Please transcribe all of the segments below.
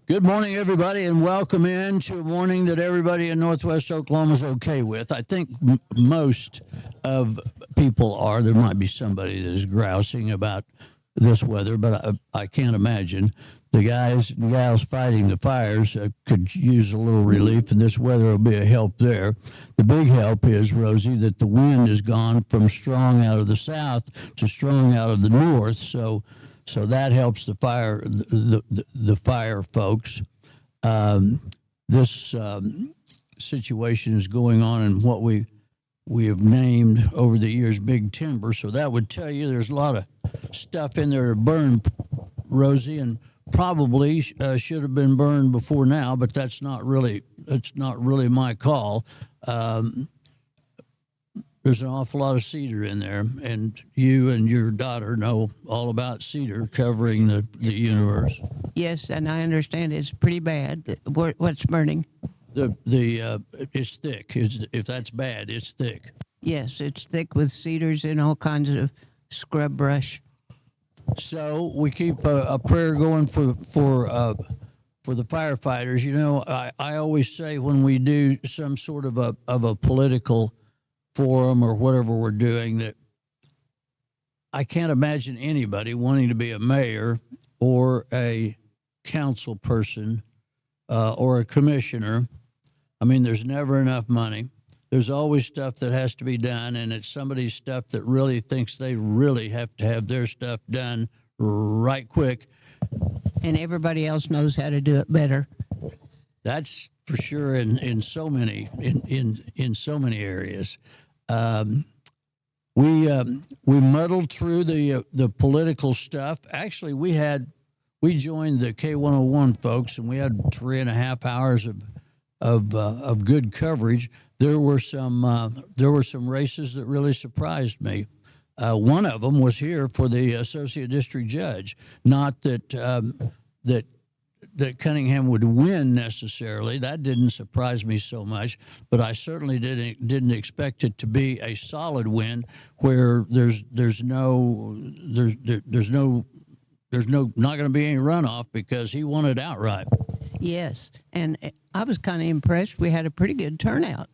Good morning, everybody, and welcome in to a morning that everybody in Northwest Oklahoma is okay with. I think most of people are. There might be somebody that is grousing about this weather, but I can't imagine. The guys and gals fighting the fires could use a little relief, and this weather will be a help there. The big help is, Rosie, that the wind has gone from strong out of the south to strong out of the north, so that helps the fire folks. Um, this situation is going on in what we have named over the years big timber. So that would tell you there's a lot of stuff in there to burn, Rosie, and probably should have been burned before now. But that's not really my call. Um, there's an awful lot of cedar in there, and you and your daughter know all about cedar covering the universe. Yes, and I understand it's pretty bad. What's burning? The it's thick. If that's bad, it's thick. Yes, it's thick with cedars and all kinds of scrub brush. So we keep a prayer going for the firefighters. You know, I always say when we do some sort of a political forum or whatever we're doing that I can't imagine anybody wanting to be a mayor or a council person or a commissioner. I mean, there's never enough money. There's always stuff that has to be done, and it's somebody's stuff that really thinks they really have to have their stuff done right quick. And everybody else knows how to do it better. That's for sure in so many areas. Um, we muddled through the political stuff. Actually, we joined the K101 folks, and we had 3.5 hours of good coverage. There were some races that really surprised me. One of them was here for the associate district judge. Not that that Cunningham would win necessarily. That didn't surprise me so much, but I certainly didn't expect it to be a solid win where there's no not going to be any runoff because he won it outright. Yes, and I was kind of impressed. We had a pretty good turnout.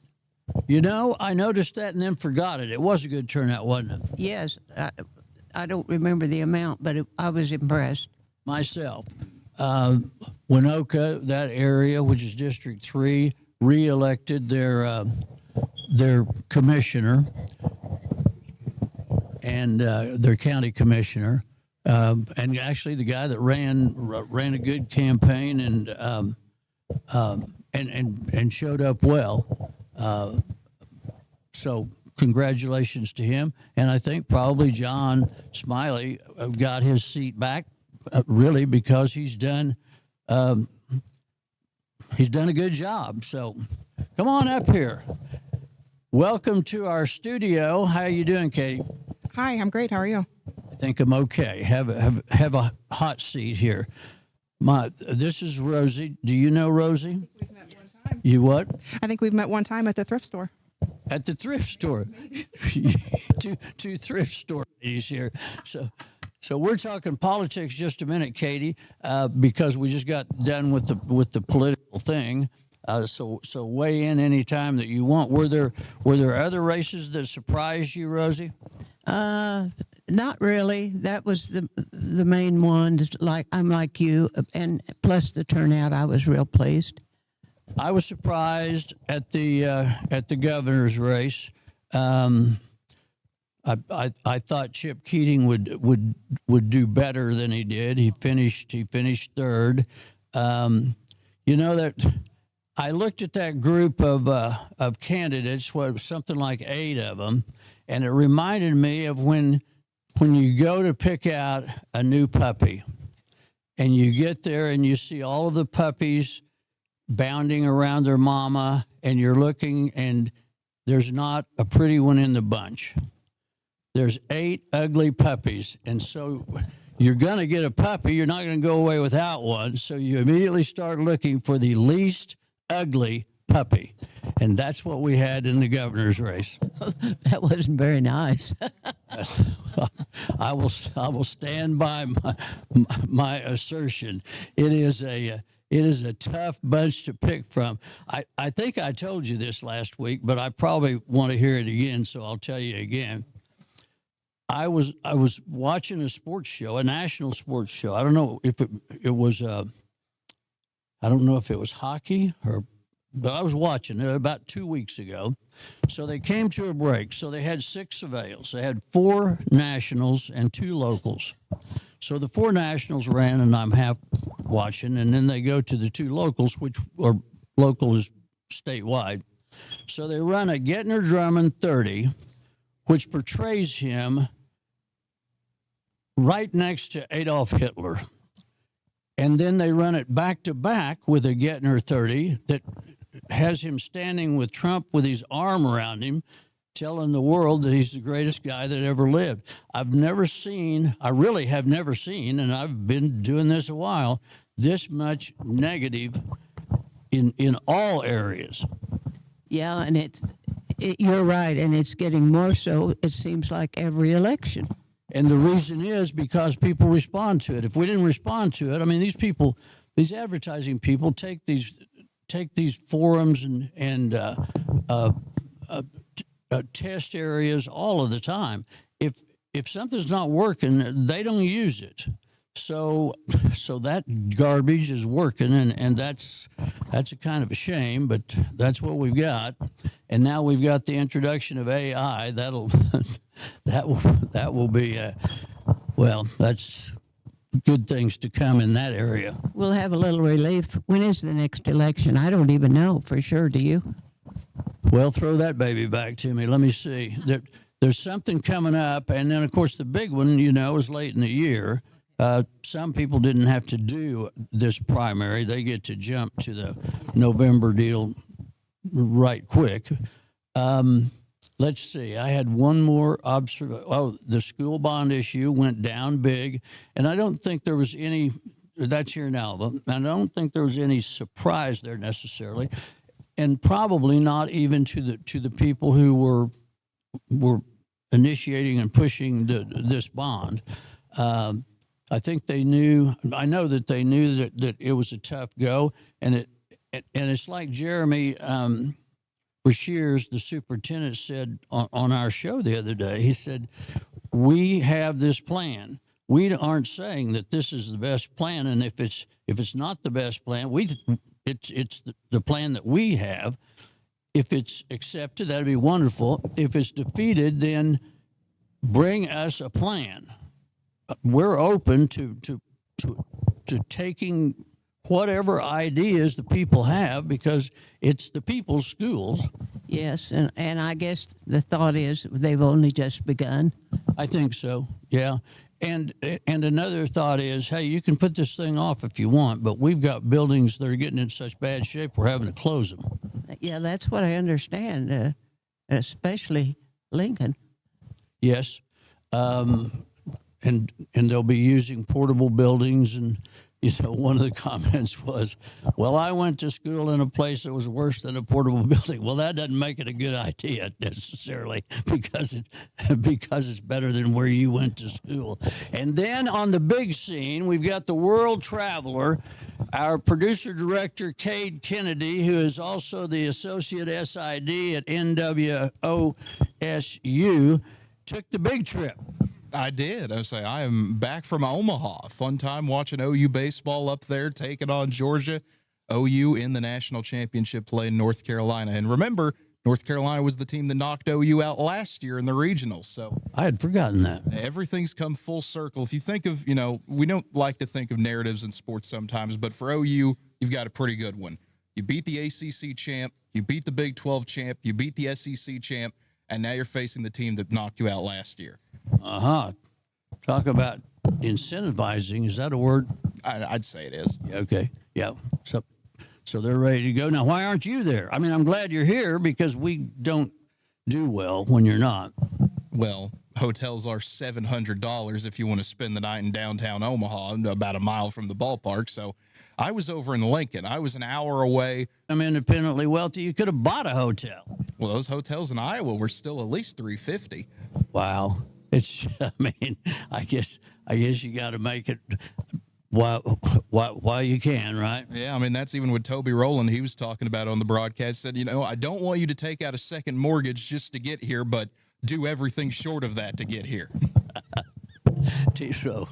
You know, I noticed that and then forgot it. It was a good turnout, wasn't it? Yes, I don't remember the amount, but I was impressed. Myself, uh, Winoka, that area, which is District 3, reelected their commissioner and their county commissioner. And actually, the guy that ran a good campaign and showed up well. So congratulations to him. And I think probably John Smiley got his seat back, really because um, he's done a good job. So come on up here. Welcome to our studio. How you doing, Katie? Hi, I'm great. How are you? I think I'm okay. Have a hot seat here. This is Rosie. Do you know Rosie? We've met one time. You what? I think we've met one time at the thrift store. At the thrift store. two thrift store ladies here. So we're talking politics just a minute, Katie, because we just got done with the political thing. So weigh in any time that you want. Were there other races that surprised you, Rosie? Uh, Not really. That was the main one. Just like I'm like you, and plus the turnout, I was real pleased. I was surprised at the governor's race. Um, I thought Chip Keating would do better than he did. He finished third. You know that I looked at that group of candidates, what something like 8 of them, and it reminded me of when you go to pick out a new puppy, and you get there and you see all of the puppies bounding around their mama, and you're looking, and there's not a pretty one in the bunch. There's 8 ugly puppies, and so you're going to get a puppy. You're not going to go away without one, so you immediately start looking for the least ugly puppy, and that's what we had in the governor's race. That wasn't very nice. I will stand by my assertion. It It is a tough bunch to pick from. I think I told you this last week, but I probably want to hear it again, so I'll tell you again. I was watching a sports show, a national sports show. I don't know if it was I don't know if it was hockey but I was watching it about 2 weeks ago. So they came to a break. So they had 6 surveillants. They had 4 nationals and 2 locals. So the 4 nationals ran, and I'm half watching, and then they go to the 2 locals, which are locals statewide. So they run a Gettner Drummond 30, which portrays him right next to Adolf Hitler. And then they run it back to back with a Gettner 30 that has him standing with Trump with his arm around him, telling the world that he's the greatest guy that ever lived. I really have never seen, and I've been doing this a while, this much negative in all areas. Yeah, and you're right, and it's getting more so, it seems like, every election. And the reason is because people respond to it. If we didn't respond to it, I mean, these advertising people take these forums and test areas all of the time. If something's not working, they don't use it. So that garbage is working, and that's a kind of a shame, but that's what we've got. And now we've got the introduction of AI. that will be that's good things to come in that area. We'll have a little relief. When is the next election? I don't even know for sure. Do you? Well, throw that baby back to me. Let me see. There's something coming up, and then of course the big one, is late in the year. Some people didn't have to do this primary. They get to jump to the November deal right quick. Let's see. I had one more observation. Oh, the school bond issue went down big, and I don't think there was any. That's here in Alva. I don't think there was any surprise there necessarily, and probably not even to the people who were initiating and pushing this bond. I think they knew. I know that they knew that it was a tough go, and it's like Jeremy Brashears, the superintendent, said on our show the other day. He said, "We have this plan. We aren't saying that this is the best plan, and if it's not the best plan, it's the plan that we have. If it's accepted, that'd be wonderful. If it's defeated, then bring us a plan. We're open to taking whatever ideas the people have, because it's the people's schools." Yes, and I guess the thought is they've only just begun. I think so, yeah. And another thought is, hey, you can put this thing off if you want, but we've got buildings that are getting in such bad shape we're having to close them. Yeah, that's what I understand, especially Lincoln. Yes. And they'll be using portable buildings. And one of the comments was, "Well, I went to school in a place that was worse than a portable building." Well, that doesn't make it a good idea necessarily, because it's better than where you went to school. And then on the big scene, we've got the world traveler, our producer director Cade Kennedy, who is also the associate SID at NWOSU, took the big trip. I did. I am back from Omaha. Fun time watching OU baseball up there, taking on Georgia. OU in the national championship play in North Carolina. And remember, North Carolina was the team that knocked OU out last year in the regionals. So I had forgotten that. Everything's come full circle. If you think of, we don't like to think of narratives in sports sometimes, but for OU, you've got a pretty good one. You beat the ACC champ, you beat the Big 12 champ, you beat the SEC champ, and now you're facing the team that knocked you out last year. Talk about incentivizing. Is that a word? I'd say it is. Yeah, okay. Yeah. So they're ready to go. Now, why aren't you there? I mean, I'm glad you're here, because we don't do well when you're not. Well, hotels are $700 if you want to spend the night in downtown Omaha, about a mile from the ballpark. So I was over in Lincoln. I was an hour away. I'm independently wealthy. You could have bought a hotel. Well, those hotels in Iowa were still at least $350. Wow. I guess you got to make it. while you can, right? Yeah, I mean, that's even what Toby Rowland, he was talking about on the broadcast, said, I don't want you to take out a second mortgage just to get here, but do everything short of that to get here. T-Row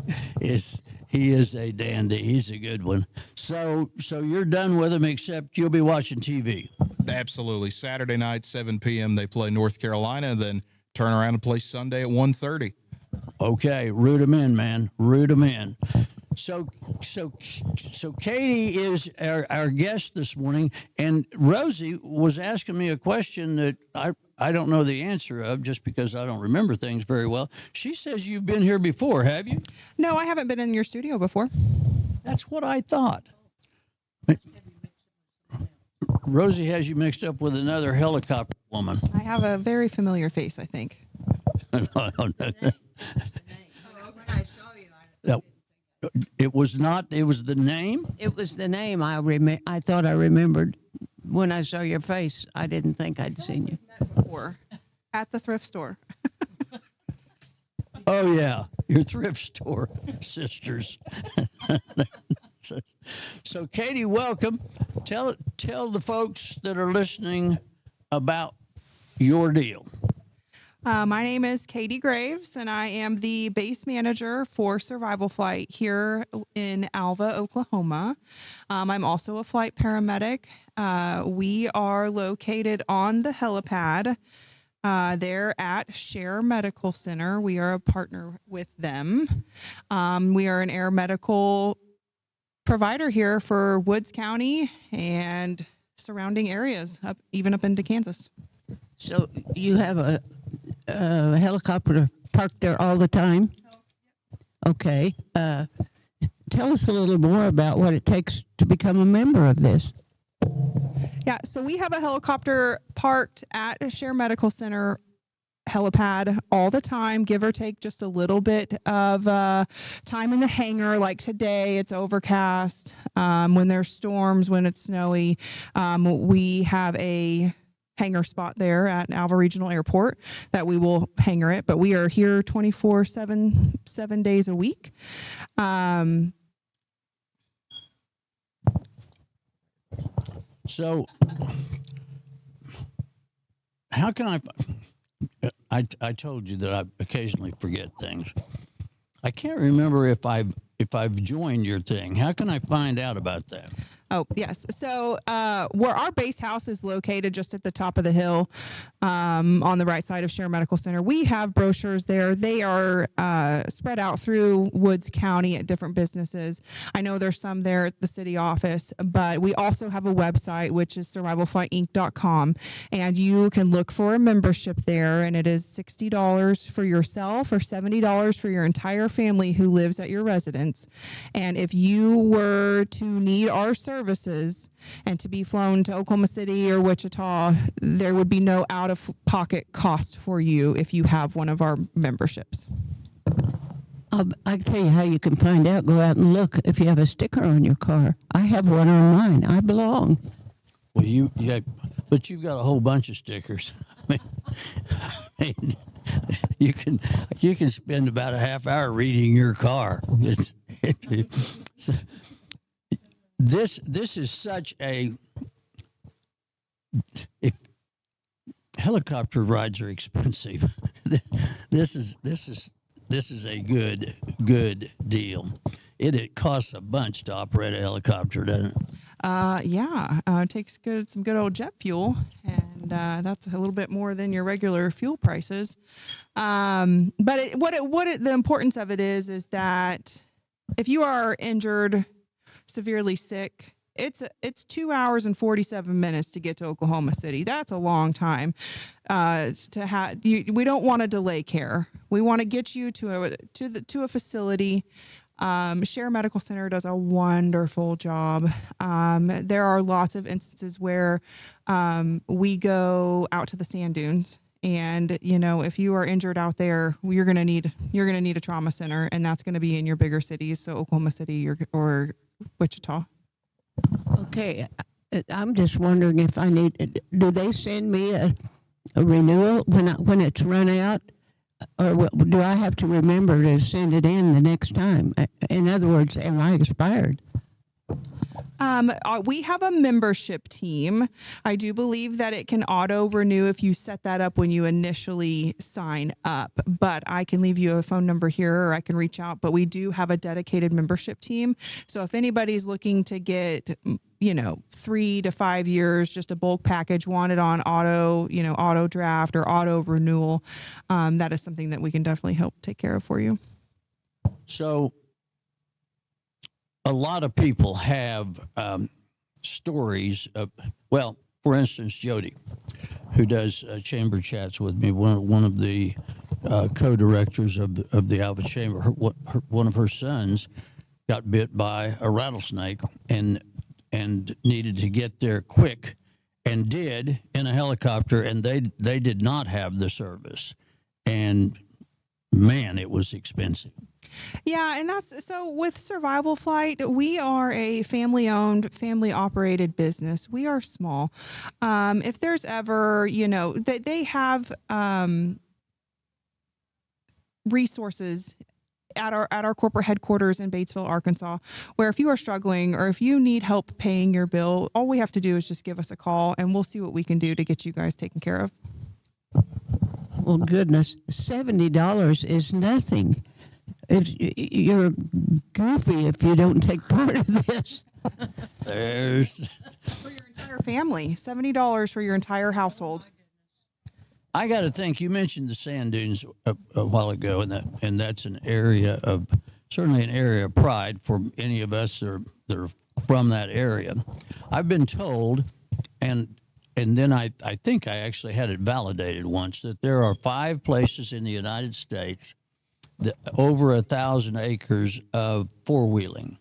he is a dandy. He's a good one. So you're done with him, except you'll be watching TV. Absolutely. Saturday night, 7 p.m., they play North Carolina, and then turn around and play Sunday at 1:30. Okay, root them in, man. Root them in. So Katie is our guest this morning, and Rosie was asking me a question that I don't know the answer of, just because I don't remember things very well. She says you've been here before, have you? No, I haven't been in your studio before. That's what I thought. Rosie has you mixed up with another helicopter woman. I have a very familiar face, I think. No, it was not. It was the name. It was the name I thought I remembered. When I saw your face, I didn't think I'd seen you. Before, at the thrift store. Oh yeah, your thrift store sisters. So Katie, welcome. Tell the folks that are listening about your deal. My name is Katie Graves, and I am the base manager for Survival Flight here in Alva, Oklahoma. I'm also a flight paramedic. We are located on the helipad. They're at Share Medical Center. We are a partner with them. We are an air medical provider here for Woods County and surrounding areas, even up into Kansas. So you have a helicopter parked there all the time? Okay. Tell us a little more about what it takes to become a member of this. Yeah, so we have a helicopter parked at a Share Medical Center helipad all the time, give or take just a little bit of time in the hangar. Like today, it's overcast. When there's storms, when it's snowy, we have a hangar spot there at Alva Regional Airport that we will hangar it, but we are here 24/7, 7 days a week. So how can I told you that I occasionally forget things. I can't remember if I've joined your thing. How can I find out about that? Oh, yes. So where our base house is located, just at the top of the hill on the right side of Share Medical Center, we have brochures there. They are spread out through Woods County at different businesses. I know there's some there at the city office, but we also have a website, which is survivalflightinc.com, and you can look for a membership there, and it is $60 for yourself or $70 for your entire family who lives at your residence. And if you were to need our services and to be flown to Oklahoma City or Wichita, there would be no out-of-pocket cost for you if you have one of our memberships. I can tell you how you can find out. Go out and look if you have a sticker on your car. I have one on mine. I belong. Well, but you've got a whole bunch of stickers. I mean, you can spend about a half hour reading your car. This is such a, if helicopter rides are expensive, this is a good deal. It costs a bunch to operate a helicopter, doesn't it? It takes some good old jet fuel, and that's a little bit more than your regular fuel prices. But the importance of it is that if you are injured, severely sick, it's 2 hours and 47 minutes to get to Oklahoma City. That's a long time to have. We don't want to delay care. We want to get you to a facility. Share Medical Center does a wonderful job. There are lots of instances where we go out to the sand dunes, and if you are injured out there, you're gonna need a trauma center, and that's gonna be in your bigger cities, so Oklahoma City or Wichita. Okay, I'm just wondering if do they send me a renewal when it's run out? Or do I have to remember to send it in the next time? In other words, am I expired? We have a membership team. I do believe that it can auto renew if you set that up when you initially sign up. But I can leave you a phone number here, or I can reach out. But we do have a dedicated membership team. So if anybody's looking to get, 3 to 5 years, just a bulk package, wanted on auto draft or auto renewal, that is something that we can definitely help take care of for you. So a lot of people have stories of, well, for instance, Jody, who does chamber chats with me, one of the co-directors of the Alpha Chamber. One of her sons got bit by a rattlesnake and needed to get there quick, and did, in a helicopter, and they did not have the service, and man, it was expensive. Yeah, and that's so with Survival Flight, we are a family-owned, family-operated business. We are small. If there's ever, they have resources at our corporate headquarters in Batesville, Arkansas, where if you are struggling or if you need help paying your bill, all we have to do is just give us a call, and we'll see what we can do to get you guys taken care of. Well, goodness, $70 is nothing. You're goofy if you don't take part of this. There's, For your entire family, $70 for your entire household. I got to think. You mentioned the sand dunes a while ago, and that's an area of, certainly an area of pride for any of us that are from that area. I've been told, and then I think I actually had it validated once, that there are 5 places in the United States that over 1,000 acres of four-wheeling,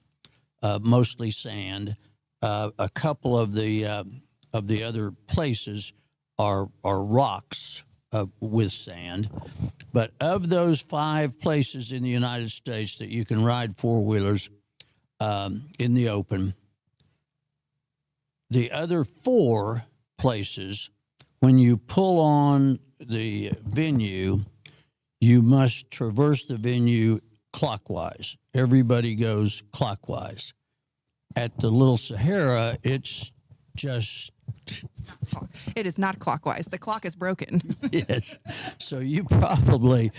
mostly sand. A couple of the other places are rocks with sand. But of those 5 places in the United States that you can ride four-wheelers in the open, the other 4 places, when you pull on the venue, you must traverse the venue clockwise. Everybody goes clockwise. At the Little Sahara, it's just... It is not clockwise. The clock is broken. Yes. So you probably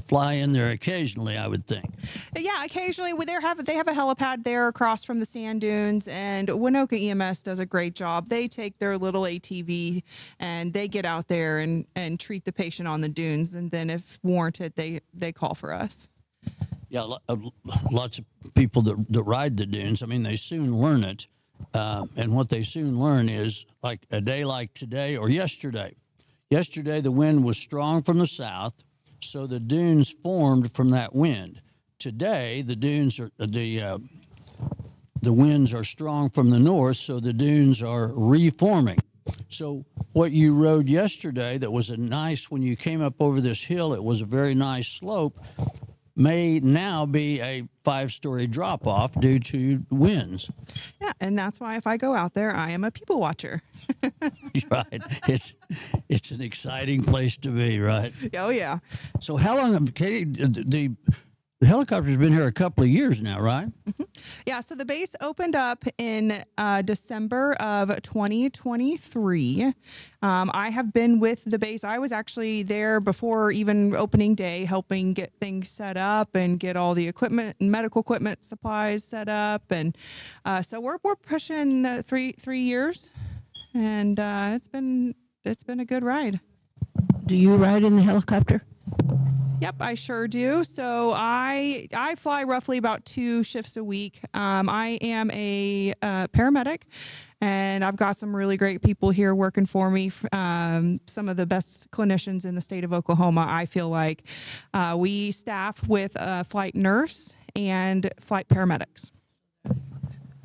fly in there occasionally, I would think. Yeah, occasionally they have a helipad there across from the sand dunes, and Winoka EMS does a great job. They take their little ATV and they get out there and treat the patient on the dunes, and then if warranted, they call for us. Yeah, lots of people that ride the dunes, I mean, they soon learn it. And what they soon learn is, like a day like today or yesterday. Yesterday, the wind was strong from the south, so the dunes formed from that wind. Today, the dunes are the winds are strong from the north, so the dunes are reforming. So what you rode yesterday, that was a nice, when you came up over this hill, it was a very nice slope, may now be a 5-story drop off due to winds. Yeah, and that's why if I go out there, I am a people watcher. Right. It's an exciting place to be, right? Oh yeah. So how long, Katie, the helicopter's been here a couple of years now, right? Mm-hmm. Yeah, so the base opened up in December of 2023. I have been with the base. I was actually there before even opening day, helping get things set up and get all the equipment and medical equipment supplies set up. And so we're pushing three years, and it's been a good ride. Do you ride in the helicopter? Yep, I sure do. So I fly roughly about 2 shifts a week. I am a paramedic, and I've got some really great people here working for me. Some of the best clinicians in the state of Oklahoma. I feel like we staff with a flight nurse and flight paramedics.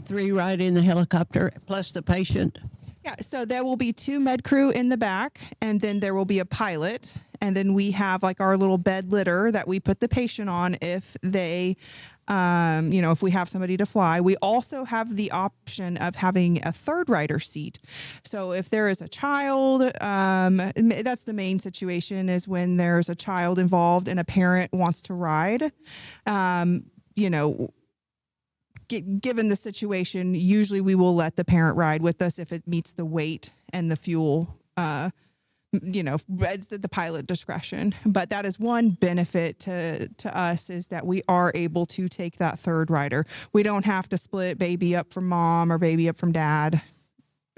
3 ride in the helicopter plus the patient. Yeah, so there will be 2 med crew in the back, and then there will be a pilot. And then we have like our little bed litter that we put the patient on if they if we have somebody to fly. We also have the option of having a third rider seat. So if there is a child, that's the main situation, is when there's a child involved and a parent wants to ride. Given the situation, usually we will let the parent ride with us if it meets the weight and the fuel. It's the pilot discretion. But that is one benefit to us, is that we are able to take that third rider. We don't have to split baby up from mom or baby up from dad.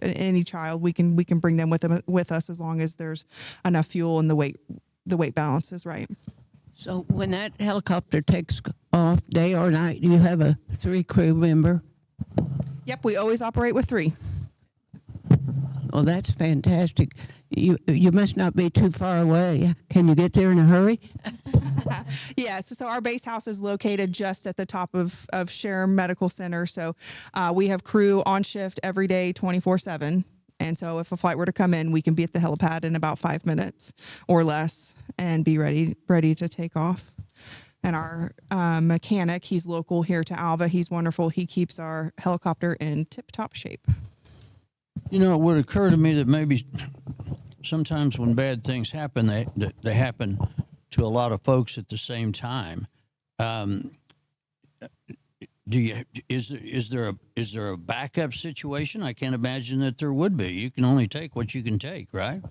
Any child, we can bring them with us as long as there's enough fuel and the weight balance is right. So when that helicopter takes off, day or night, you have a 3 crew member? Yep, we always operate with 3. Oh, that's fantastic. You must not be too far away. Can you get there in a hurry? Yeah, so our base house is located just at the top of Share Medical Center. So we have crew on shift every day, 24/7. And so if a flight were to come in, we can be at the helipad in about 5 minutes or less and be ready to take off. And our mechanic, he's local here to Alva. He's wonderful. He keeps our helicopter in tip-top shape. It would occur to me that maybe sometimes when bad things happen, they happen to a lot of folks at the same time. Is there a backup situation? I can't imagine that there would be. You can only take what you can take, right?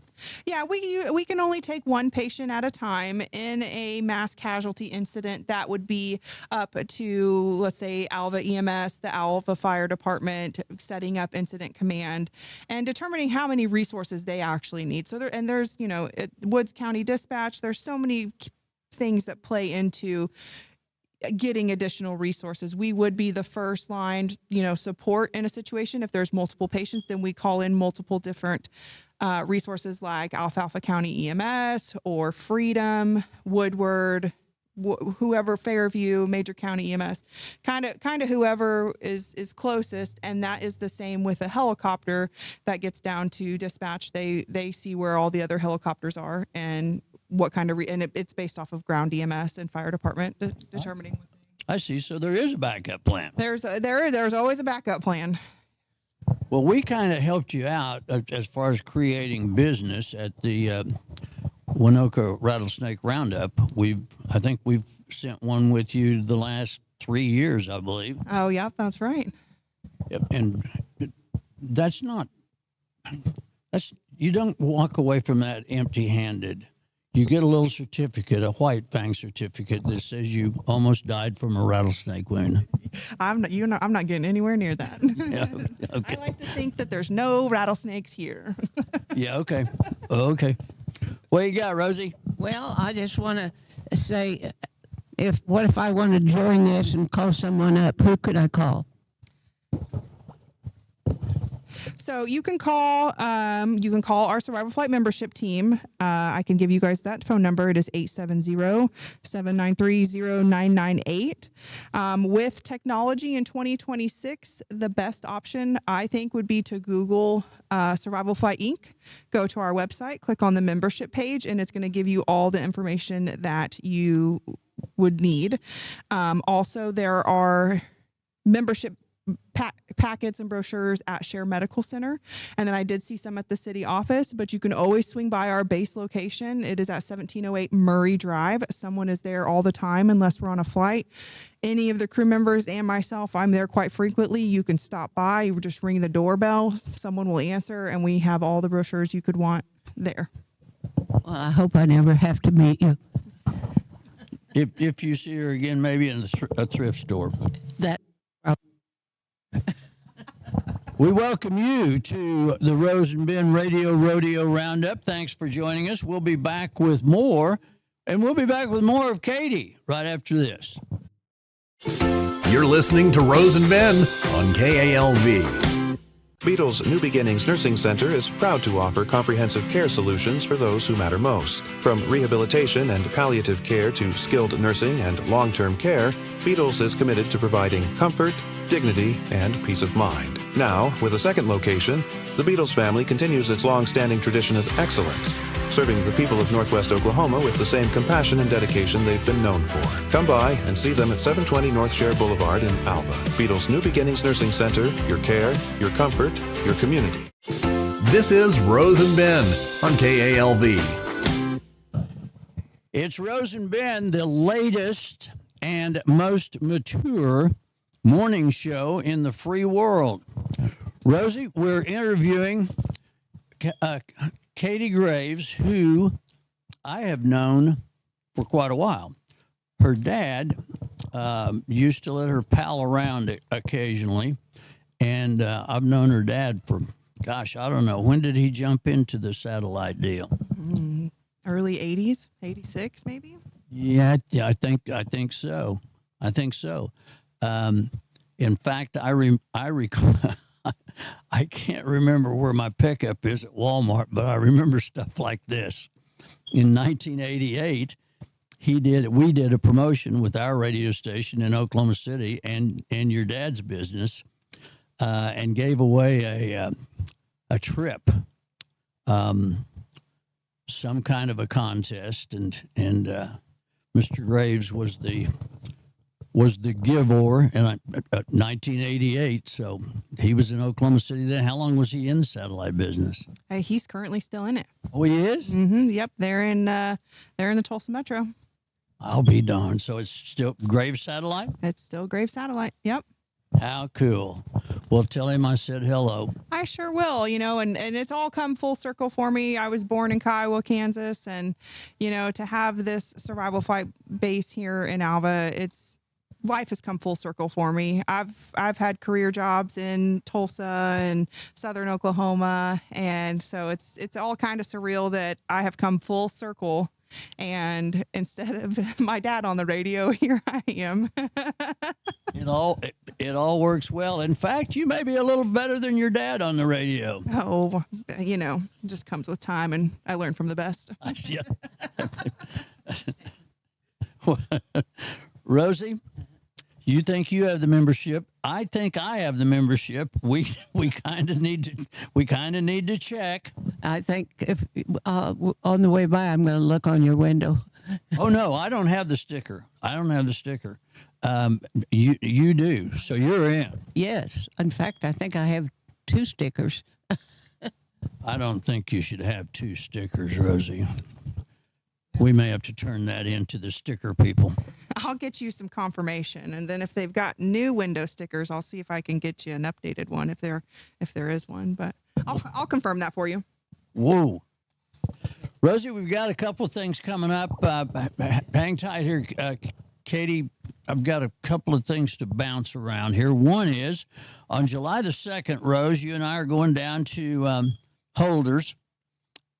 Yeah, we can only take one patient at a time. In a mass casualty incident, that would be up to, let's say, Alva EMS, the Alva Fire Department, setting up incident command and determining how many resources they actually need. So there's Woods County Dispatch. There's so many things that play into getting additional resources. We would be the first line, support in a situation. If there's multiple patients, then we call in multiple different resources like Alfalfa County EMS or Freedom, Woodward, whoever, Fairview, Major County EMS, kind of whoever is closest. And that is the same with a helicopter that gets down to dispatch. They see where all the other helicopters are and what kind of and it's based off of ground EMS and fire department determining. I see. So there is a backup plan. There's always a backup plan. Well, we kind of helped you out as far as creating business at the Winoka Rattlesnake Roundup. I think we've sent one with you the last 3 years, I believe. Oh, yeah, that's right. Yep. And you don't walk away from that empty-handed. You get a little certificate, a white fang certificate that says you almost died from a rattlesnake wound. I'm not getting anywhere near that. Yeah, okay. I like to think that there's no rattlesnakes here. Yeah, okay. Okay. What you got, Rosie? Well, I just want to say, what if I want to join this and call someone up? Who could I call? So you can call our Survival Flight membership team. I can give you guys that phone number. It is 870-793-0998. With technology in 2026, the best option I think would be to Google Survival Flight Inc. Go to our website, click on the membership page, and it's going to give you all the information that you would need. Also, there are membership packets and brochures at Share Medical Center. And then I did see some at the city office, but you can always swing by our base location. It is at 1708 Murray Drive. Someone is there all the time unless we're on a flight. Any of the crew members and myself, I'm there quite frequently. You can stop by, you just ring the doorbell, someone will answer, and we have all the brochures you could want there. Well, I hope I never have to meet you. If you see her again, maybe in a thrift store. We welcome you to the Rose and Ben Radio Rodeo Roundup. Thanks for joining us. We'll be back with more, and we'll be back with more of Katie right after this. You're listening to Rose and Ben on KALV. Beatles New Beginnings Nursing Center is proud to offer comprehensive care solutions for those who matter most. From rehabilitation and palliative care to skilled nursing and long-term care, Beatles is committed to providing comfort, dignity, and peace of mind. Now, with a second location, the Beatles family continues its long-standing tradition of excellence, serving the people of Northwest Oklahoma with the same compassion and dedication they've been known for. Come by and see them at 720 North Share Boulevard in Alva. Beatles New Beginnings Nursing Center, your care, your comfort, your community. This is Rose and Ben on KALV. It's Rose and Ben, the latest and most mature morning show in the free world. Rosie, we're interviewing Katie Graves, who I have known for quite a while. Her dad used to let her pal around occasionally, and I've known her dad for, gosh, I don't know. When did he jump into the satellite deal? Early 80s, 86 maybe? Yeah, I think so. I think so. In fact, I recall. I can't remember where my pickup is at Walmart, but I remember stuff like this. In 1988, we did a promotion with our radio station in Oklahoma City and your dad's business, and gave away a trip, some kind of a contest, and Mr. Graves was the giver in 1988. So he was in Oklahoma City then. How long was he in the satellite business? He's currently still in it. Oh, he is? Yep, they're in the Tulsa Metro. I'll be darned. So it's still Graves Satellite? It's still Graves Satellite. Yep. How cool. Well, tell him I said hello. I sure will, and it's all come full circle for me. I was born in Kiowa, Kansas, and, to have this survival flight base here in Alva, life has come full circle for me. I've had career jobs in Tulsa and Southern Oklahoma, and so it's all kind of surreal that I have come full circle. And instead of my dad on the radio, here I am. It all works well. In fact, you may be a little better than your dad on the radio. Oh, it just comes with time, and I learn from the best. Yeah. Rosie, you think you have the membership? I think I have the membership. We kind of need to check. I think if on the way by, I'm going to look on your window. Oh no, I don't have the sticker. You do, so you're in. Yes. In fact, I think I have 2 stickers. I don't think you should have 2 stickers, Rosie. We may have to turn that into the sticker people. I'll get you some confirmation, and then if they've got new window stickers, I'll see if I can get you an updated one if there is one. But I'll confirm that for you. Whoa, Rosie, we've got a couple of things coming up. Hang tight here, Katie. I've got a couple of things to bounce around here. One is on July the 2nd, Rose, you and I are going down to Holders.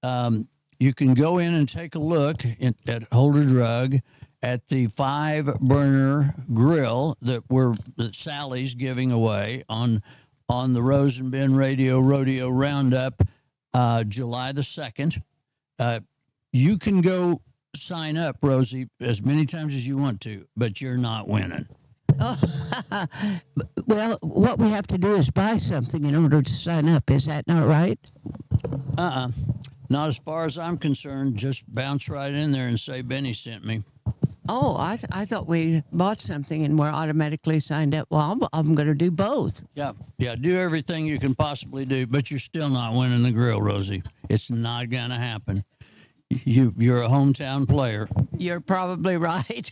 You can go in and take a look at Holder Drug at the 5-burner grill that Sally's giving away on the Rose and Ben Radio Rodeo Roundup, July the 2nd. You can go sign up, Rosie, as many times as you want to, but you're not winning. Well, what we have to do is buy something in order to sign up. Is that not right? Not as far as I'm concerned. Just bounce right in there and say Benny sent me. Oh, I thought we bought something and we're automatically signed up. Well, I'm going to do both. Yeah, do everything you can possibly do, but you're still not winning the grill, Rosie. It's not going to happen. You're a hometown player. You're probably right.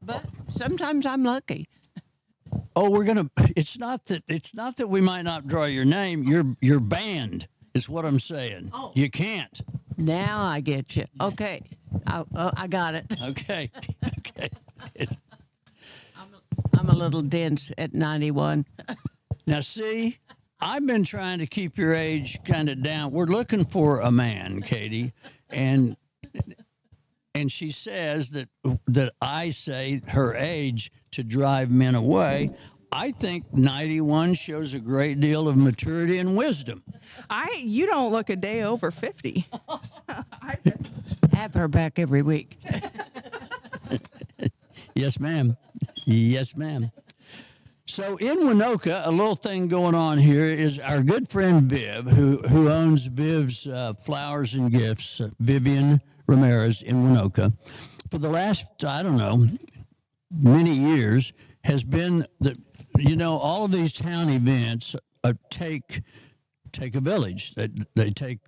But sometimes I'm lucky. Oh, it's not that we might not draw your name. You're banned is what I'm saying. Oh. You can't. Now I get you. Okay. I got it. Okay. I'm a little dense at 91. Now, see, I've been trying to keep your age kind of down. We're looking for a man, Katie, and she says that I say her age to drive men away. I think 91 shows a great deal of maturity and wisdom. You don't look a day over 50. So Have her back every week. Yes, ma'am. Yes, ma'am. So in Winoka, a little thing going on here is our good friend Viv, who owns Viv's Flowers and Gifts, Vivian Ramirez in Winoka, for the last, I don't know, many years has been all of these town events take a village. They take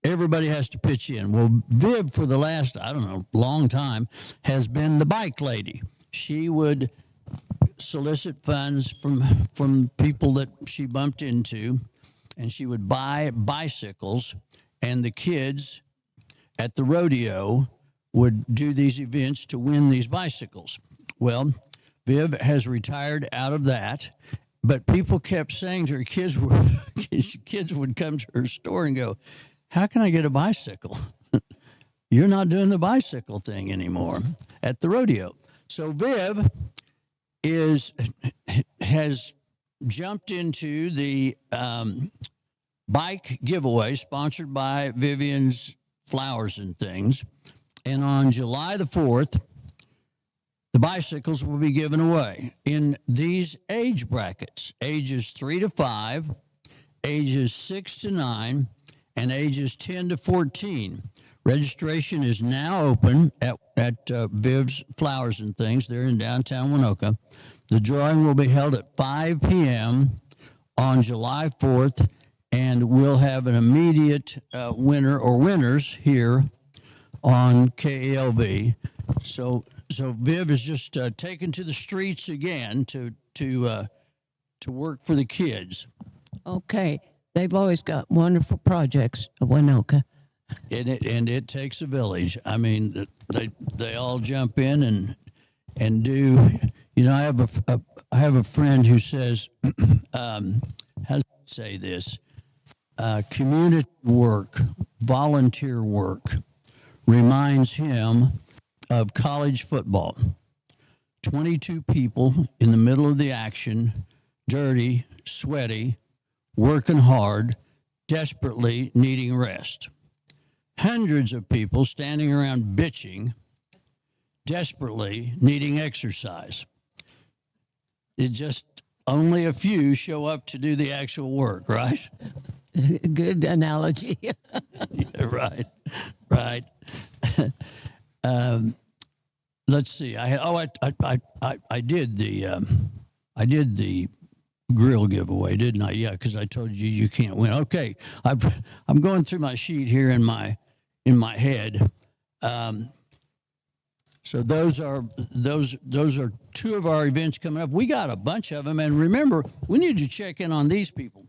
everybody has to pitch in. Well, Viv for the last, I don't know, long time has been the bike lady. She would solicit funds from people that she bumped into, and she would buy bicycles, and the kids at the rodeo would do these events to win these bicycles. Well, Viv has retired out of that, but people kept saying to her, kids would come to her store and go, "How can I get a bicycle? You're not doing the bicycle thing anymore at the rodeo." So Viv has jumped into the bike giveaway sponsored by Vivian's Flowers and Things. And on July the 4th, the bicycles will be given away in these age brackets, ages 3 to 5, ages 6 to 9, and ages 10 to 14. Registration is now open at Viv's Flowers and Things. They're in downtown Winoka. The drawing will be held at 5 p.m. on July 4th, and we'll have an immediate winner or winners here on KALV. So Viv is just taken to the streets again to work for the kids. Okay. They've always got wonderful projects at Winoka. And it takes a village. I mean, they all jump in and do. I have a friend who says, how do I say this? Community work, volunteer work, reminds him of college football. 22 people in the middle of the action, dirty, sweaty, working hard, desperately needing rest. Hundreds of people standing around bitching, desperately needing exercise. It just only a few show up to do the actual work, right? Good analogy. Yeah, right. Let's see. I did the grill giveaway, didn't I? Yeah, because I told you can't win. Okay, I'm going through my sheet here in my head. So those are two of our events coming up. We got a bunch of them, and remember, we need to check in on these people.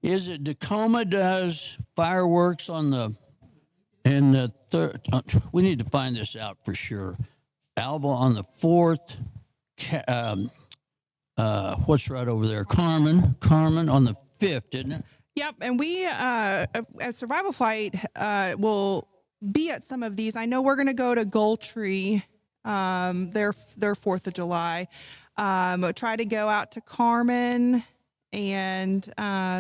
Is it Tacoma does fireworks on the third? We need to find this out for sure. Alva on the 4th. What's right over there? Carmen on the 5th, isn't it? Yep, and we as Survival Flight will be at some of these. I know we're going to go to Goldtree, their 4th of July. Try to go out to Carmen, and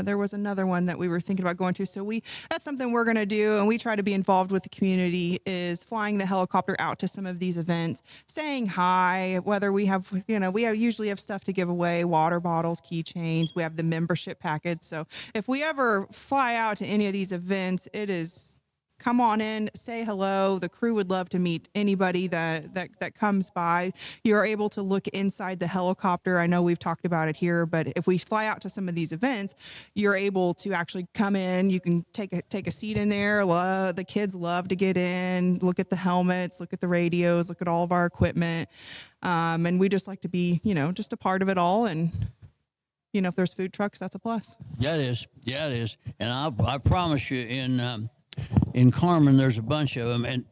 there was another one that we were thinking about going to. So that's something we're going to do, and we try to be involved with the community, is flying the helicopter out to some of these events, saying hi, whether we have, usually have stuff to give away, water bottles, keychains. We have the membership package. So if we ever fly out to any of these events, it is come on in, say hello. The crew would love to meet anybody that comes by. You're able to look inside the helicopter. I know we've talked about it here, but if we fly out to some of these events, you're able to actually come in. You can take a seat in there. The kids love to get in, look at the helmets, look at the radios, look at all of our equipment. And we just like to be, just a part of it all. And if there's food trucks, that's a plus. Yeah, it is. And I promise you, in Carmen, there's a bunch of them, and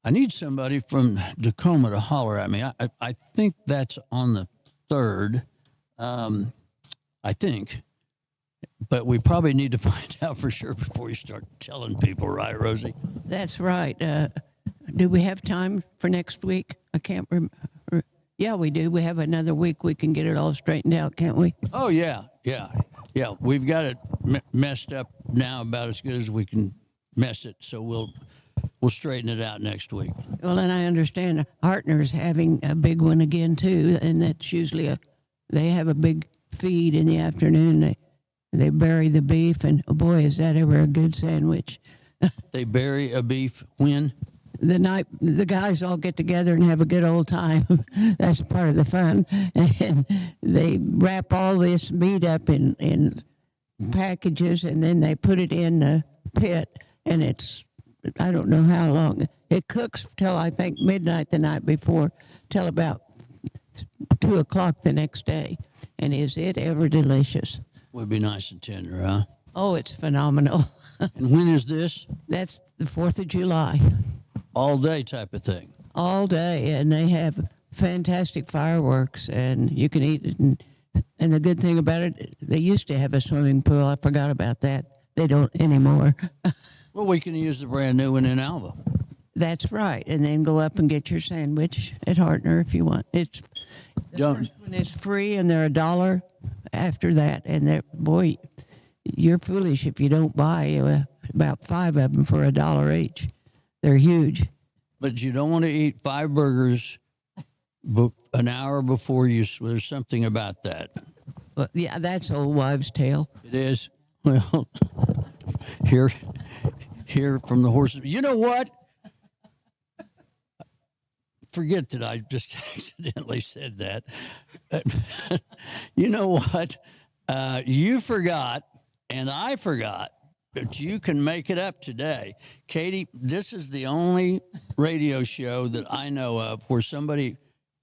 I need somebody from Tacoma to holler at me. I think that's on the 3rd, I think, but we probably need to find out for sure before you start telling people, right, Rosie? That's right. Do we have time for next week? I can't remember. Yeah, we do. We have another week. We can get it all straightened out, can't we? Oh, yeah. We've got it messed up now about as good as we can mess it. So we'll straighten it out next week. Well, and I understand Hartner's having a big one again too, and that's usually they have a big feed in the afternoon. They bury the beef, and oh boy, is that ever a good sandwich. They bury a beef when? The night the guys all get together and have a good old time. That's part of the fun. And they wrap all this meat up in packages, and then they put it in the pit, and it's, I don't know how long. It cooks till I think midnight the night before, till about 2 o'clock the next day. And is it ever delicious? Would be nice and tender, huh? Oh, it's phenomenal. And when is this? That's the 4th of July. All day type of thing. All day, and they have fantastic fireworks, and you can eat it. And the good thing about it, they used to have a swimming pool. I forgot about that. They don't anymore. Well, we can use the brand new one in Alva. That's right. And then go up and get your sandwich at Hartner if you want. It's the Don't- first one is free, and they're $1 after that. And they're, boy, you're foolish if you don't buy about 5 of them for $1 each. They're huge. But you don't want to eat 5 burgers an hour before you. There's something about that. But yeah, that's old wives' tale. It is. Well, hear from the horses. You know what? Forget that I just accidentally said that. You know what? You forgot, and I forgot, but you can make it up today. Katie, this is the only radio show that I know of where somebody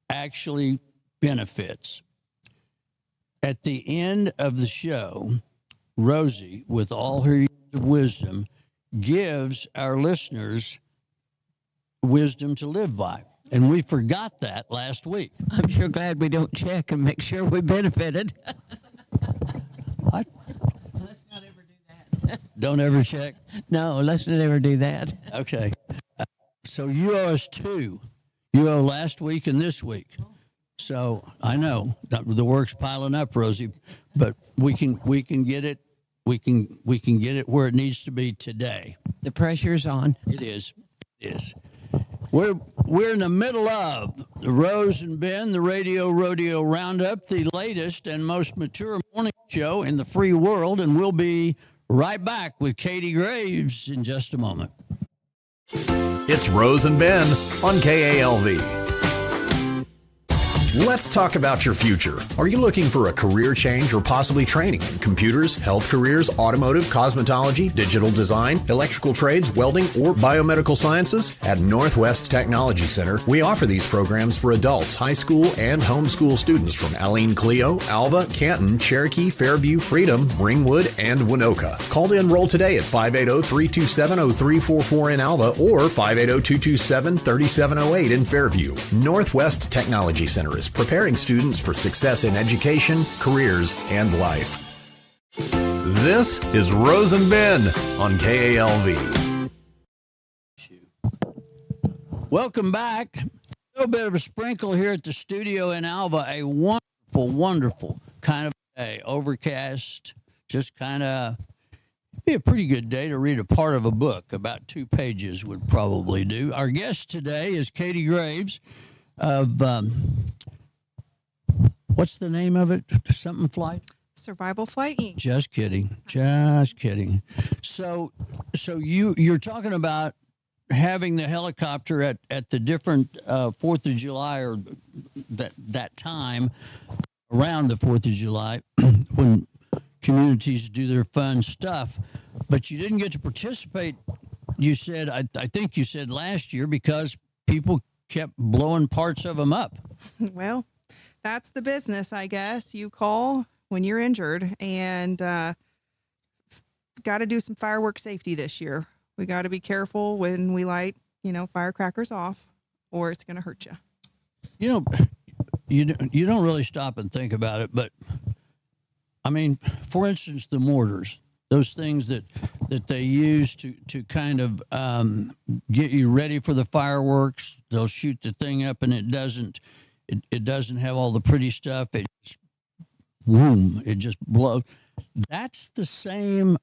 actually benefits. At the end of the show, Rosie, with all her years of wisdom, gives our listeners wisdom to live by. And we forgot that last week. I'm sure glad we don't check and make sure we benefited. I Let's not ever do that. don't ever check. No, let's not ever do that. Okay. So you owe us 2. You owe last week and this week. So I know that the work's piling up, Rosie, but we can get it. We can get it where it needs to be today. The pressure's on. It is. It is. We're in the middle of the Rose and Ben, the Radio Rodeo Roundup, the latest and most mature morning show in the free world, and we'll be right back with Katie Graves in just a moment. It's Rose and Ben on KALV. Let's talk about your future. Are you looking for a career change or possibly training in computers, health careers, automotive, cosmetology, digital design, electrical trades, welding, or biomedical sciences? At Northwest Technology Center, we offer these programs for adults, high school, and homeschool students from Aleen Clio, Alva, Canton, Cherokee, Fairview, Freedom, Ringwood, and Winoka. Call to enroll today at 580-327-0344 in Alva or 580-227-3708 in Fairview. Northwest Technology Center is preparing students for success in education, careers, and life. This is Rose and Ben on KALV. Welcome back. A little bit of a sprinkle here at the studio in Alva. A wonderful, wonderful kind of day. Overcast, just kind of be a pretty good day to read a part of a book. About 2 pages would probably do. Our guest today is Katie Graves of, what's the name of it? Something Flight? Survival Flight Inc. Just kidding. Just kidding. So you're talking about having the helicopter at the different 4th of July or that time around the 4th of July when communities do their fun stuff, but you didn't get to participate. You said, I think you said last year, because people kept blowing parts of them up. Well, that's the business, I guess. You call when you're injured, and got to do some firework safety this year. We got to be careful when we light, firecrackers off, or it's going to hurt you. You don't really stop and think about it, but I mean, for instance, the mortars, those things that they use to kind of get you ready for the fireworks. They'll shoot the thing up, and it doesn't have all the pretty stuff. It just, boom, it just blows. That's the same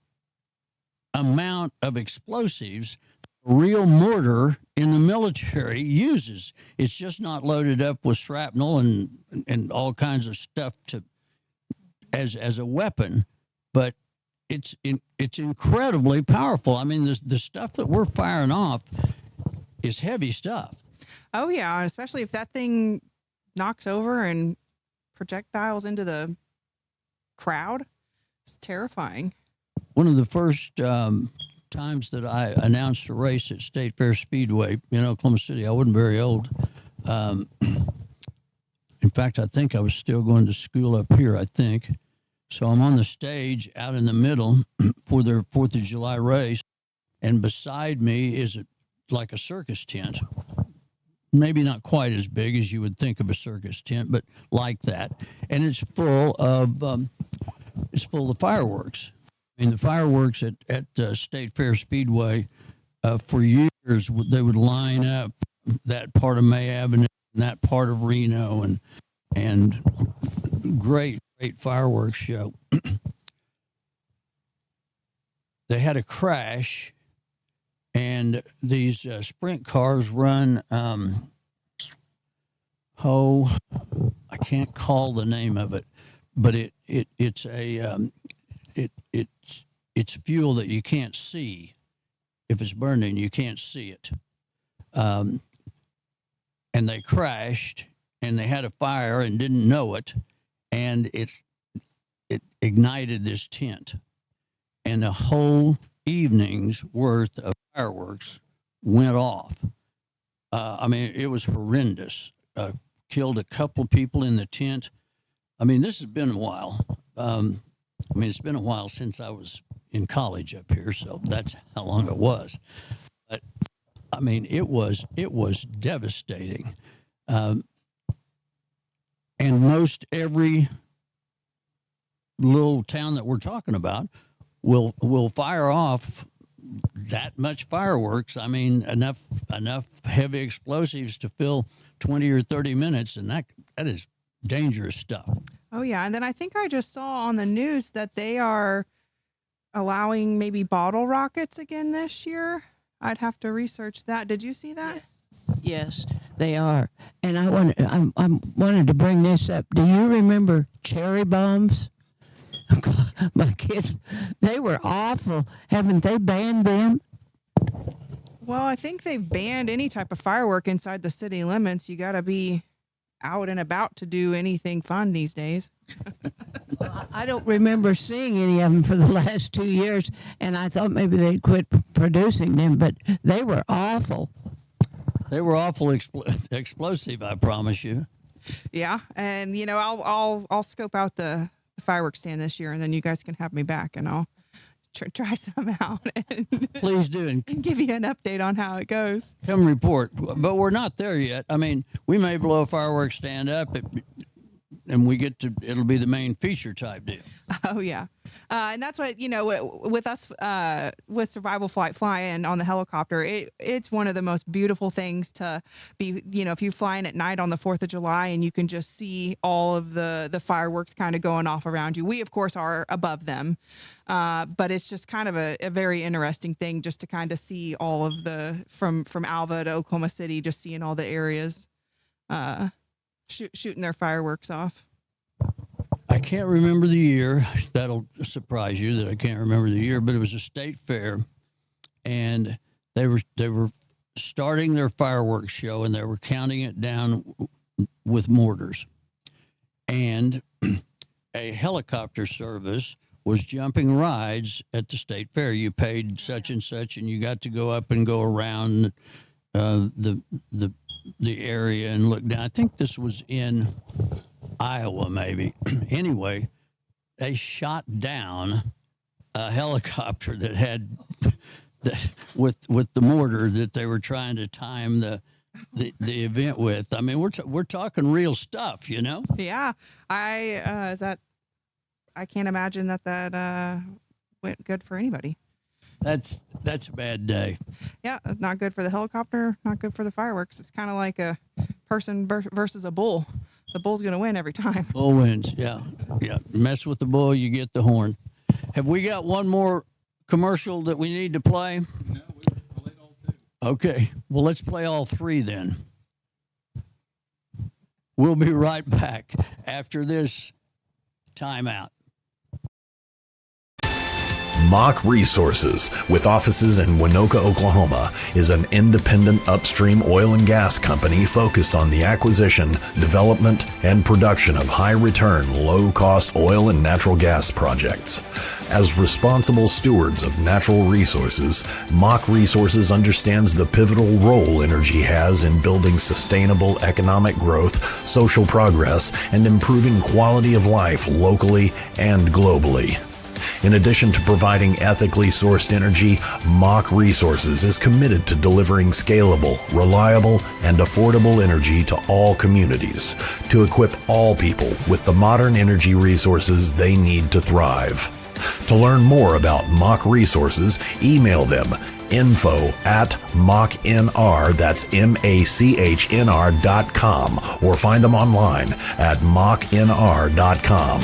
amount of explosives real mortar in the military uses. It's just not loaded up with shrapnel and all kinds of stuff as a weapon, but it's incredibly powerful. I mean, the stuff that we're firing off is heavy stuff. Oh yeah, especially if that thing knocks over and projectiles into the crowd. It's terrifying. One of the first times that I announced a race at State Fair Speedway in Oklahoma City, I wasn't very old. In fact, I think I was still going to school up here, I think. So I'm on the stage out in the middle for their 4th of July race, and beside me is like a circus tent. Maybe not quite as big as you would think of a circus tent, but like that. And it's full of fireworks. I mean, the fireworks at State Fair Speedway, for years, they would line up that part of May Avenue and that part of Reno, and great fireworks show. They had a crash, and these sprint cars run, I can't call the name of it, but it's fuel that you can't see. If it's burning, you can't see it. And they crashed, and they had a fire and didn't know it, and it ignited this tent, and a whole evening's worth of fireworks went off. I mean, it was horrendous. Killed a couple of people in the tent. I mean, this has been a while. It's been a while since I was in college up here, so that's how long it was. But I mean, it was devastating. And most every little town that we're talking about will fire off that much fireworks. I mean, enough heavy explosives to fill 20 or 30 minutes, and that is dangerous stuff. Oh yeah, and then I think I just saw on the news that they are allowing maybe bottle rockets again this year. I'd have to research that. Did you see that? Yes, they are. And I wanted to bring this up. Do you remember cherry bombs? My kids, they were awful. Haven't they banned them? Well, I think they've banned any type of firework inside the city limits. You got to be out and about to do anything fun these days. I don't remember seeing any of them for the last 2 years, and I thought maybe they'd quit producing them, but they were awful. They were awful explosive, I promise you. Yeah, and I'll scope out the fireworks stand this year, and then you guys can have me back, and I'll try some out and Please do, and give you an update on how it goes. come report. But we're not there yet. I mean, we may blow a fireworks stand up, and it'll be the main feature type deal. Oh yeah, and that's what with us with Survival Flight flying on the helicopter. It's one of the most beautiful things to be. If you're flying at night on the 4th of July and you can just see all of the fireworks kind of going off around you. We of course are above them, but it's just kind of a very interesting thing just to kind of see all of the from Alva to Oklahoma City, just seeing all the areas shooting their fireworks off. I can't remember the year. That'll surprise you that I can't remember the year, but it was a state fair, and they were starting their fireworks show, and they were counting it down with mortars. And a helicopter service was jumping rides at the state fair. You paid such and such, and you got to go up and go around the area and look down. I think this was in Iowa, maybe. Anyway, they shot down a helicopter that had with the mortar that they were trying to time the event with. I mean, we're talking real stuff, Yeah, I can't imagine that went good for anybody. That's a bad day. Yeah, not good for the helicopter, not good for the fireworks. It's kind of like a person versus a bull. The bull's going to win every time. Bull wins, yeah. Mess with the bull, you get the horn. Have we got one more commercial that we need to play? No, we played all two. Okay, well, let's play all three then. We'll be right back after this timeout. Mock Resources, with offices in Winoka, Oklahoma, is an independent upstream oil and gas company focused on the acquisition, development, and production of high-return, low-cost oil and natural gas projects. As responsible stewards of natural resources, Mock Resources understands the pivotal role energy has in building sustainable economic growth, social progress, and improving quality of life locally and globally. In addition to providing ethically sourced energy, Mock Resources is committed to delivering scalable, reliable, and affordable energy to all communities, to equip all people with the modern energy resources they need to thrive. To learn more about Mock Resources, email them info@mocknr, that's MACHNR.com, or find them online at mocknr.com.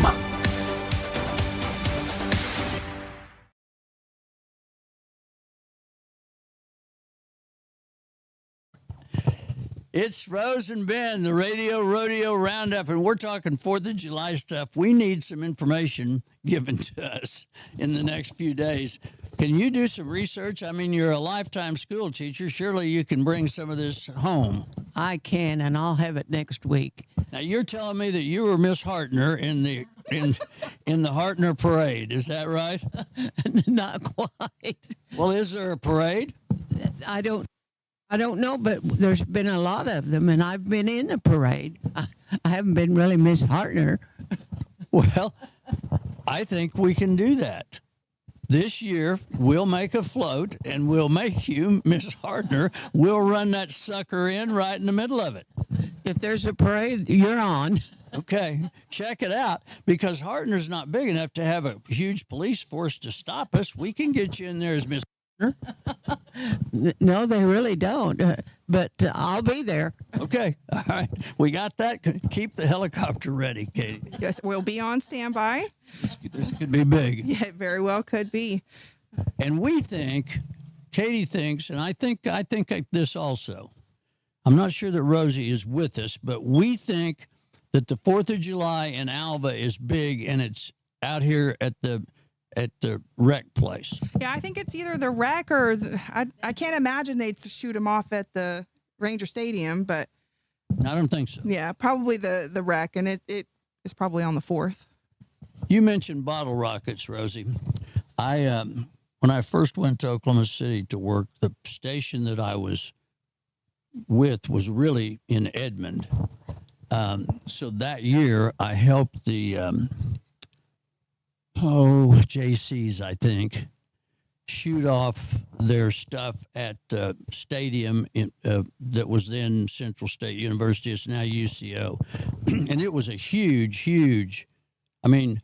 It's Rose and Ben, the Radio Rodeo Roundup, and we're talking 4th of July stuff. We need some information given to us in the next few days. Can you do some research? I mean, you're a lifetime school teacher. Surely you can bring some of this home. I can, and I'll have it next week. Now, you're telling me that you were Miss Hartner in the Hartner Parade. Is that right? Not quite. Well, is there a parade? I don't know, but there's been a lot of them, and I've been in the parade. I haven't been really Miss Hartner. Well, I think we can do that. This year, we'll make a float, and we'll make you Miss Hartner. We'll run that sucker in right in the middle of it. If there's a parade, you're on. Okay, check it out. Because Hartner's not big enough to have a huge police force to stop us. We can get you in there as Miss Hartner. No, they really don't. But I'll be there. Okay, all right. We got that. Keep the helicopter ready, Katie. Yes, we'll be on standby. This could be big. Yeah, it very well could be. And we think, Katie thinks, and I think this also. I'm not sure that Rosie is with us, but we think that the 4th of July in Alva is big, and it's out here at the rec place. Yeah, I think it's either the rec or I can't imagine they'd shoot them off at the Ranger Stadium, but I don't think so. yeah, probably the rec, and it is probably on the 4th. You mentioned bottle rockets, Rosie. When I first went to Oklahoma City to work, the station that I was with was really in Edmond. So that year I helped the JCs, I think, shoot off their stuff at stadium that was then Central State University. It's now UCO. And it was a huge, I mean,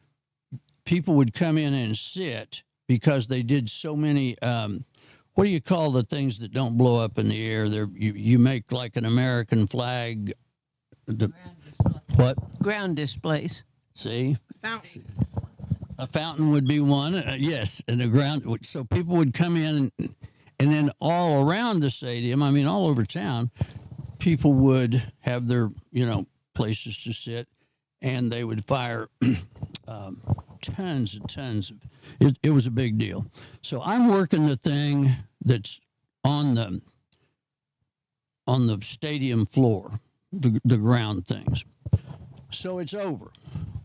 people would come in and sit because they did so many, what do you call the things that don't blow up in the air? You make like an American flag. What? Ground displays. See? Fountain. A fountain would be one, yes, and the ground. So people would come in, and then all around the stadium, I mean, all over town, people would have their, places to sit, and they would fire tons and tons of. It was a big deal. So I'm working the thing that's on the stadium floor, the ground things. So it's over.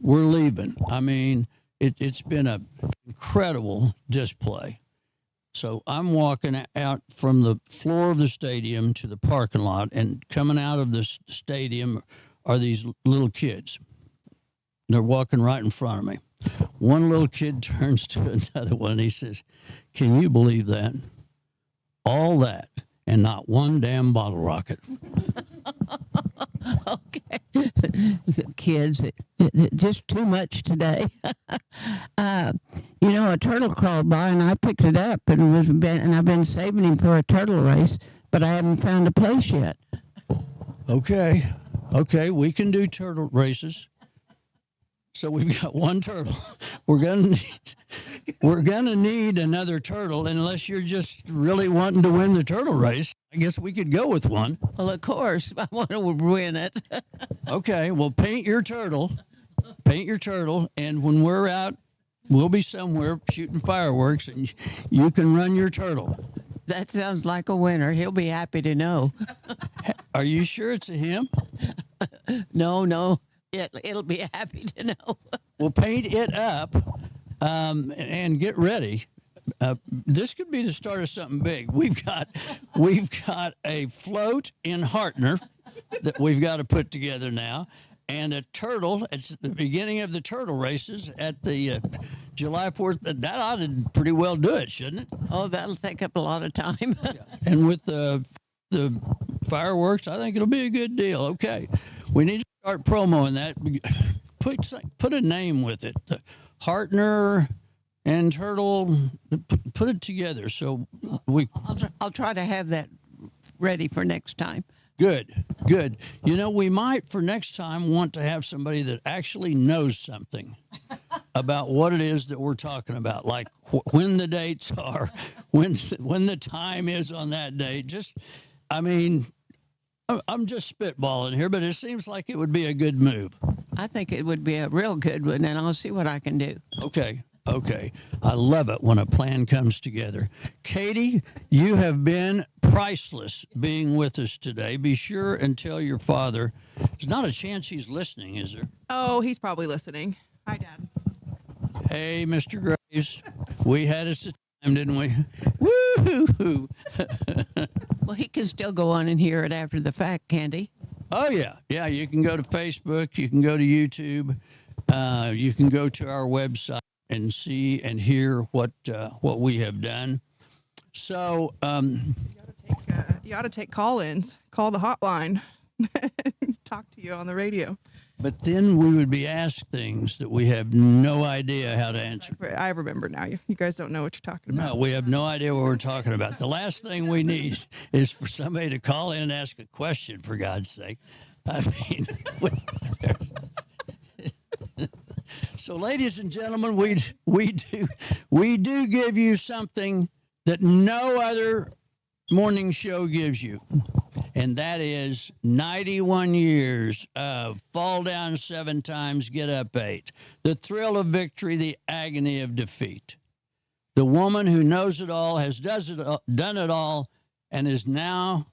We're leaving. I mean. It's been an incredible display. So I'm walking out from the floor of the stadium to the parking lot, and coming out of the stadium are these little kids. They're walking right in front of me. One little kid turns to another one, and he says, "Can you believe that? All that, and not one damn bottle rocket." Okay. Kids, just too much today. A turtle crawled by, and I picked it up, and I've been saving him for a turtle race, but I haven't found a place yet. Okay, we can do turtle races. So we've got one turtle. We're gonna need another turtle, unless you're just really wanting to win the turtle race. I guess we could go with one. Well, of course, I want to win it. Okay, well, paint your turtle. Paint your turtle, and when we're out, we'll be somewhere shooting fireworks, and you can run your turtle. That sounds like a winner. He'll be happy to know. Are you sure it's a him? No, it'll be happy to know. We'll paint it up and get ready. This could be the start of something big. We've got a float in Hartner that we've got to put together now, and a turtle. It's the beginning of the turtle races at the July 4th. That ought to pretty well do it, shouldn't it? Oh, that'll take up a lot of time. And with the fireworks, I think it'll be a good deal. Okay, we need to start promoing that. Put a name with it. The Hartner and turtle. Put it together. So I'll try to have that ready for next time. Good. You know, we might for next time want to have somebody that actually knows something about what it is that we're talking about, like when the dates are, when the time is on that date. I'm just spitballing here, but it seems like it would be a good move. I think it would be a real good one, and I'll see what I can do. Okay. I love it when a plan comes together. Katie, you have been priceless being with us today. Be sure and tell your father. There's not a chance he's listening, is there? Oh, he's probably listening. Hi, Dad. Hey, Mr. Graves. We had us a time, didn't we? Woo-hoo-hoo. Well, he can still go on and hear it after the fact, can't he? Oh, yeah. Yeah, you can go to Facebook. You can go to YouTube. You can go to our website and see and hear what we have done. So You ought to take call-ins. Call the hotline. Talk to you on the radio. but then we would be asked things that we have no idea how to answer. I remember now. You guys don't know what you're talking about. No, we have no idea what we're talking about. The last thing we need is for somebody to call in and ask a question, for God's sake. I mean, so, ladies and gentlemen, we do give you something that no other morning show gives you, and that is 91 years of fall down 7 times, get up 8, the thrill of victory, the agony of defeat. The woman who knows it all, done it all, and is now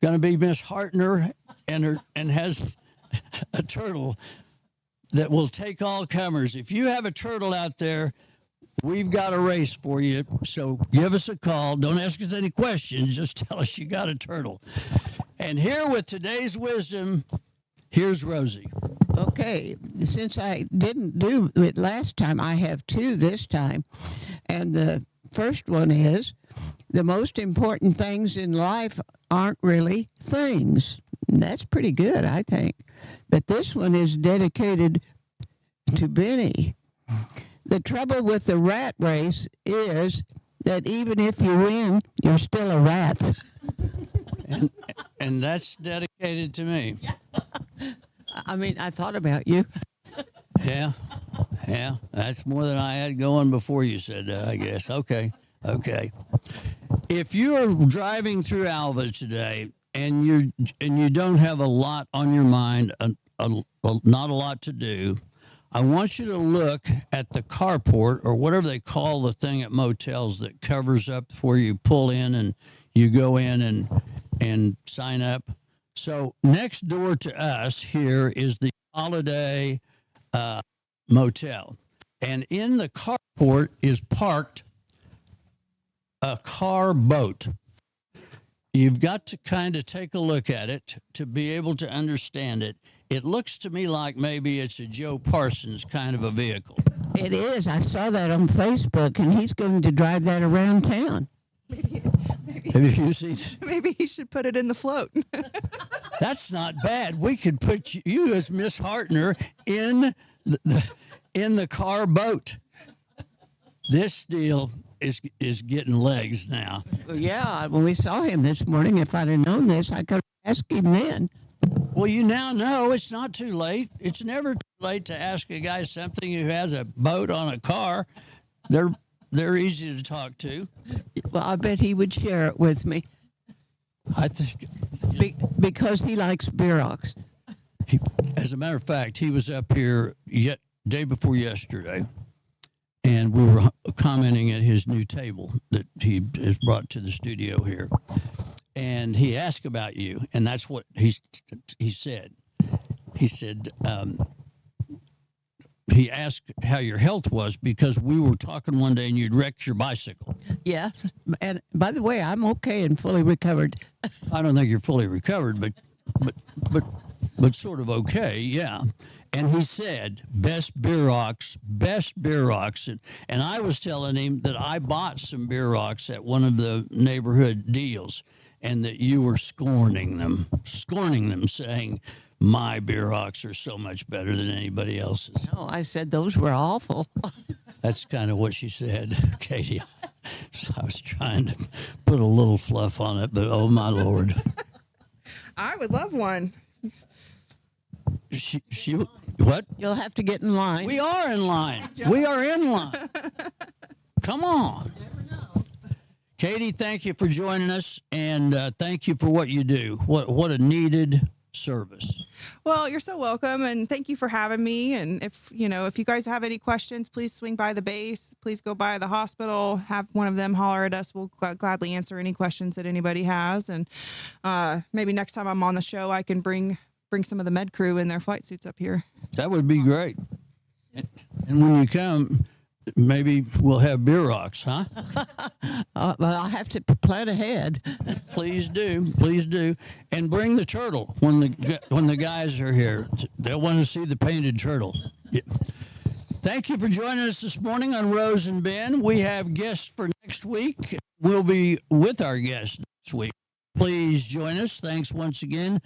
going to be Miss Hartner, and has a turtle that will take all comers. If you have a turtle out there, we've got a race for you. So give us a call. Don't ask us any questions. Just tell us you got a turtle. And here with today's wisdom, here's Rosie. Okay, since I didn't do it last time, I have 2 this time. And the first one is, the most important things in life aren't really things. And that's pretty good, I think. But this one is dedicated to Benny. The trouble with the rat race is that even if you win, you're still a rat. And that's dedicated to me. I mean, I thought about you. Yeah. That's more than I had going before you said that, I guess. Okay. If you are driving through Alva today and you don't have a lot on your mind, not a lot to do, I want you to look at the carport, or whatever they call the thing at motels that covers up before you pull in and you go in and sign up. So next door to us here is the Holiday Motel. And in the carport is parked a car boat. You've got to kind of take a look at it to be able to understand it. It looks to me like maybe it's a Joe Parsons kind of a vehicle. It is. I saw that on Facebook, and he's going to drive that around town. Have you seen? Maybe he should put it in the float. That's not bad. We could put you as Miss Hartner in the car boat. This deal is getting legs now. Well, yeah, when we saw him this morning, if I'd have known this, I could have asked him then. Well, you now know it's not too late. It's never too late to ask a guy something who has a boat on a car. They're easy to talk to. Well, I bet he would share it with me. I think, Because he likes Xerox. as a matter of fact, he was up here day before yesterday, and we were commenting at his new table that he has brought to the studio here. And he asked about you, and that's what he said. He said, he asked how your health was because we were talking one day and you'd wrecked your bicycle. Yes. And by the way, I'm okay and fully recovered. I don't think you're fully recovered, but sort of okay, yeah. And he said, best rocks. And I was telling him that I bought some beer rocks at one of the neighborhood deals, and that you were scorning them, saying, my beer rocks are so much better than anybody else's. No, I said those were awful. That's kind of what she said, Katie. So I was trying to put a little fluff on it, but oh my Lord. I would love one. She what? You'll have to get in line. We are in line. We are in line. Come on. Katie, thank you for joining us, and thank you for what you do. What a needed service. Well, you're so welcome, and thank you for having me. And if you guys have any questions, please swing by the base. Please go by the hospital. Have one of them holler at us. We'll gladly answer any questions that anybody has. And maybe next time I'm on the show, I can bring some of the med crew in their flight suits up here. That would be great. And when you come, maybe we'll have beer rocks, huh? Well, I'll have to plan ahead. Please do, and bring the turtle when the guys are here. They'll want to see the painted turtle. Yeah. Thank you for joining us this morning on Rose and Ben. We have guests for next week. We'll be with our guests next week. Please join us. Thanks once again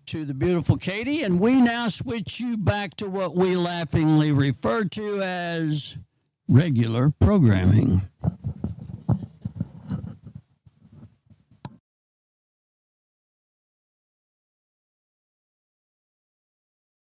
to the beautiful Katie, and we now switch you back to what we laughingly refer to as regular programming.